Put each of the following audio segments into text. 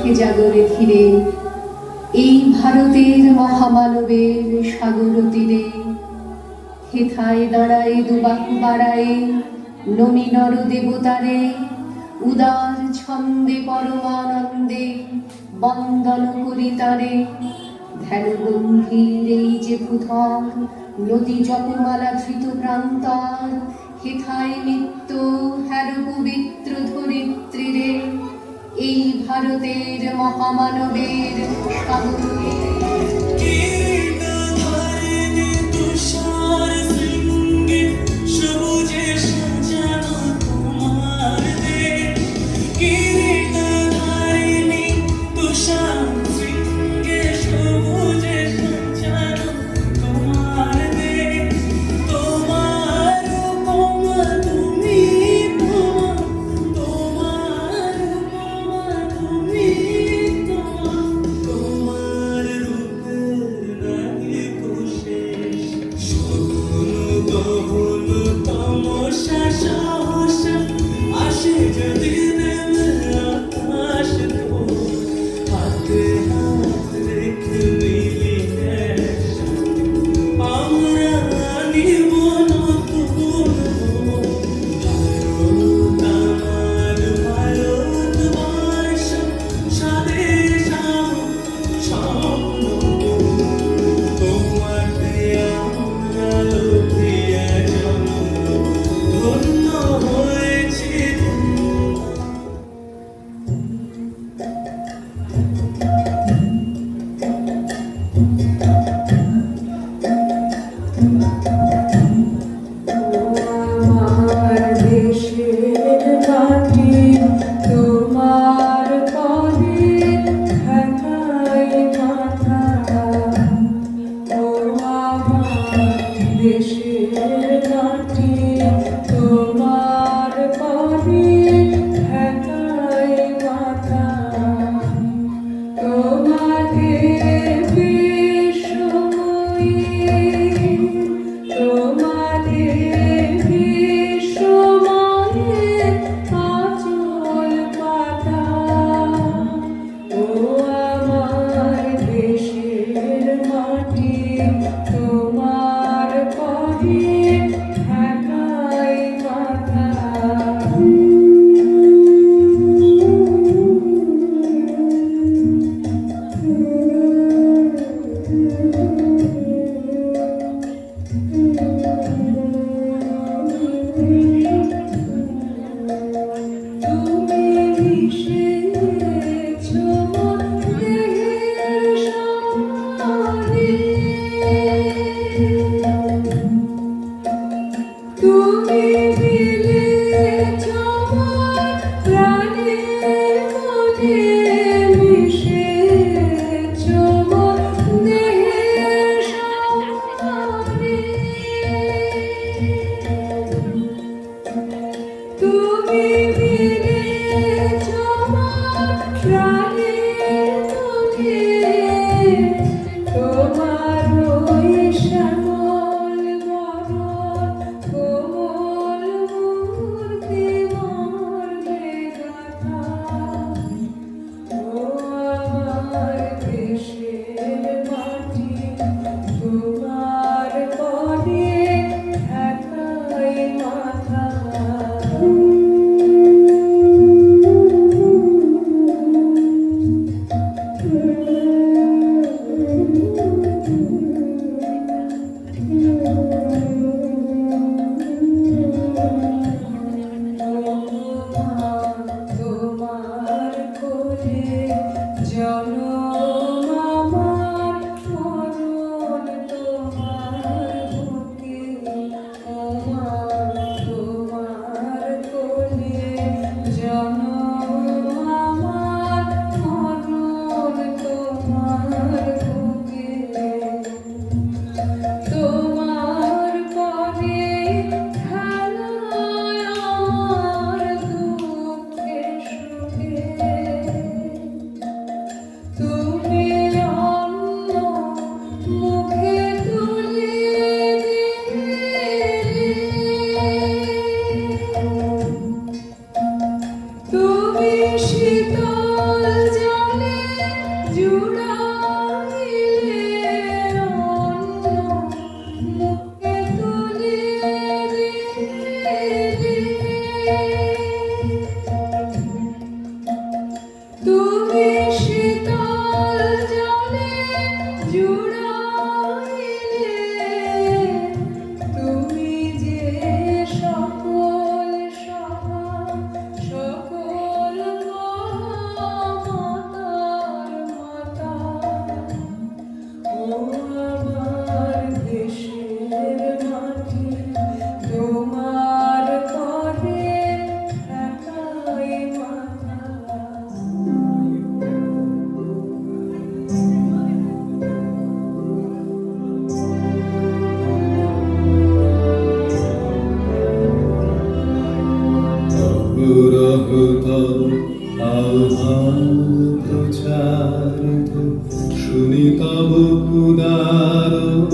ওঠে জাগরে ধীরে, এই ভারতের মহামানবের সাগর তীরে। হেথায় দাঁড়ায় দুবাহু বাড়ায়ে নমি নর দেবতারে, উদার ছন্দে পরমানন্দে বন্দন করি তারে। ধ্যান গম্ভীর এই যে ভূধর নদী জপমালা ধৃত প্রান্তর, হেথায় নিত্য হ্যার পবিত্র ধরিত্রীরে, এই ভারতের মহামানবের সাগর।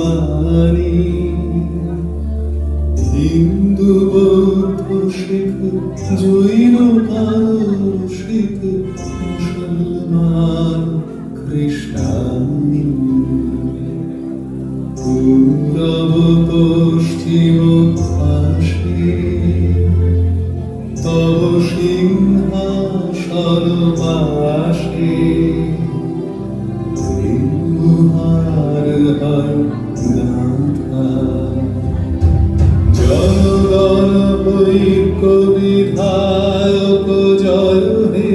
বাণী হিন্দু বৌদ্ধ শিখ জৈন পারসিক মুসলমান খ্রিস্টানি পূরব পশ্চিম পাশে তব সিংহাসন বাসে হার হার গাথা জনগণ ঐক্য বিধায়ক জয় হে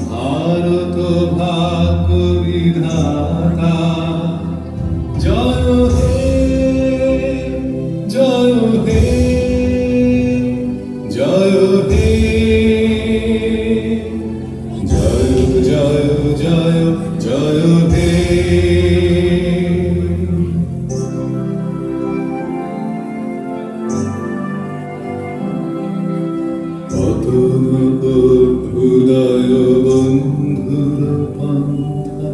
ভারত ভাগ্য বিধাতা জয় হে জয় হে জয় হে জয় জয় জয় জয় হে হৃদয় বন্ধুর পন্থা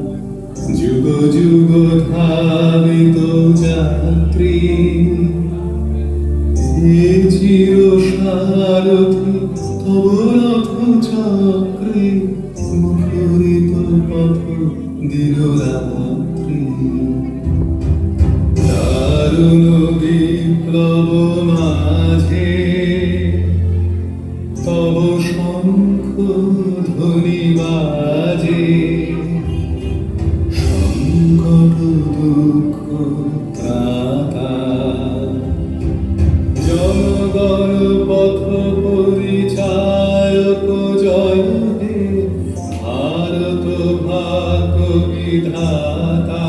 যুগ যুগ ধাবিত যাত্রী হে চির সারথি তব রথ চক্রে মুখরিত পথ দিনরাত্রি দারুণ বিপ্লব মাঝে তব শঙ্খ ধ্বনি বাজে সংকট দুঃখ ত্রাতা জনগণ পথ পরিচায়ক জয় হে ভারত ভাগ্য বিধাতা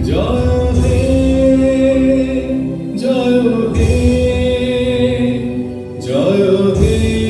জয় হে জয় হে জয় হে